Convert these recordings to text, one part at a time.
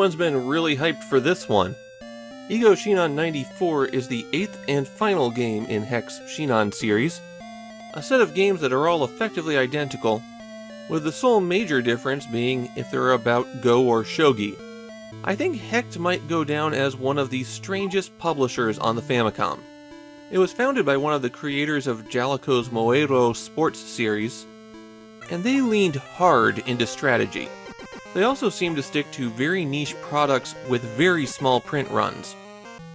everyone's been really hyped for this one. Igo Shinan 94 is the 8th and final game in Hecht's Shinan series, a set of games that are all effectively identical, with the sole major difference being if they're about Go or Shogi. I think Hecht might go down as one of the strangest publishers on the Famicom. It was founded by one of the creators of Jaleco's Moero sports series, and they leaned hard into strategy. They also seem to stick to very niche products with very small print runs.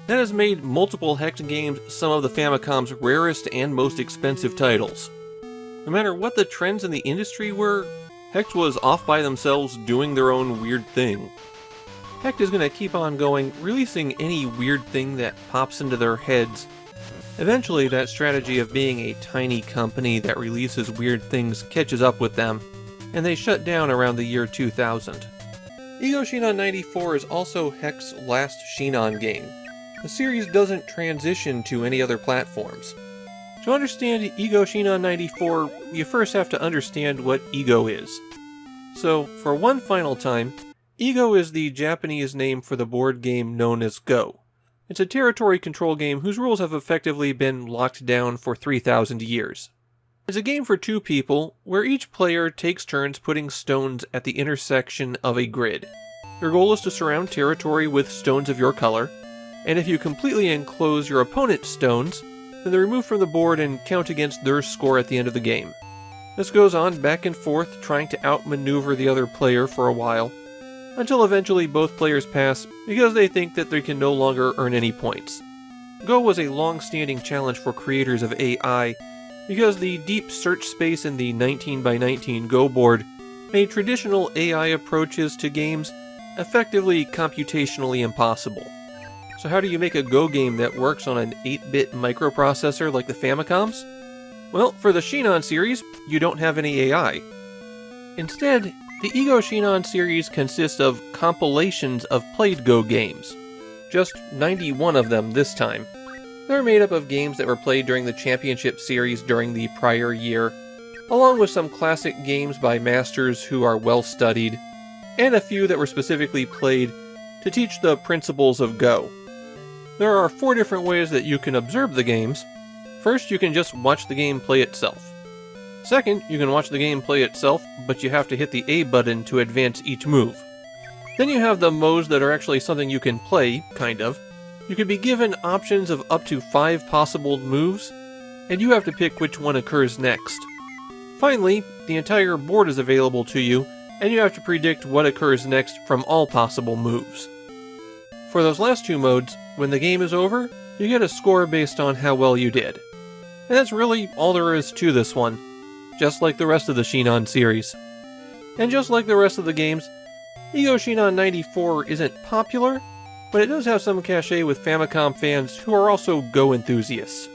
That has made multiple Hecht games some of the Famicom's rarest and most expensive titles. No matter what the trends in the industry were, Hecht was off by themselves doing their own weird thing. Hecht is going to keep on going, releasing any weird thing that pops into their heads. Eventually, that strategy of being a tiny company that releases weird things catches up with them, and they shut down around the year 2000. Igo Shinan 94 is also Hecht's last Shinan game. The series doesn't transition to any other platforms. To understand Igo Shinan 94, you first have to understand what Igo is. So, for one final time, Igo is the Japanese name for the board game known as Go. It's a territory control game whose rules have effectively been locked down for 3,000 years. It's a game for two people, where each player takes turns putting stones at the intersection of a grid. Your goal is to surround territory with stones of your color, and if you completely enclose your opponent's stones, then they're removed from the board and count against their score at the end of the game. This goes on back and forth, trying to outmaneuver the other player for a while, until eventually both players pass because they think that they can no longer earn any points. Go was a long-standing challenge for creators of AI, because the deep search space in the 19x19 Go board made traditional AI approaches to games effectively computationally impossible. So how do you make a Go game that works on an 8-bit microprocessor like the Famicom's? Well, for the Shinan series, you don't have any AI. Instead, the Igo Shinan series consists of compilations of played Go games. Just 91 of them this time. They're made up of games that were played during the Championship series during the prior year, along with some classic games by masters who are well studied, and a few that were specifically played to teach the principles of Go. There are 4 different ways that you can observe the games. First, you can just watch the game play itself. Second, you can watch the game play itself, but you have to hit the A button to advance each move. Then you have the modes that are actually something you can play, kind of. You can be given options of up to 5 possible moves, and you have to pick which one occurs next. Finally, the entire board is available to you, and you have to predict what occurs next from all possible moves. For those last 2 modes, when the game is over, you get a score based on how well you did. And that's really all there is to this one, just like the rest of the Shinan series. And just like the rest of the games, Igo Shinan 94 isn't popular, but it does have some cachet with Famicom fans who are also Go enthusiasts.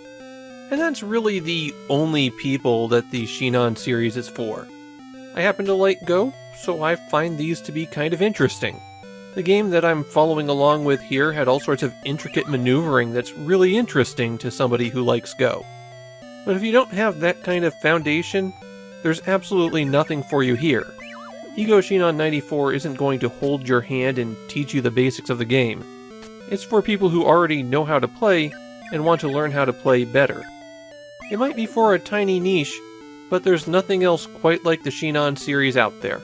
And that's really the only people that the Shinan series is for. I happen to like Go, so I find these to be kind of interesting. The game that I'm following along with here had all sorts of intricate maneuvering that's really interesting to somebody who likes Go. But if you don't have that kind of foundation, there's absolutely nothing for you here. Igo Shinan 94 isn't going to hold your hand and teach you the basics of the game. It's for people who already know how to play and want to learn how to play better. It might be for a tiny niche, but there's nothing else quite like the Shinan series out there.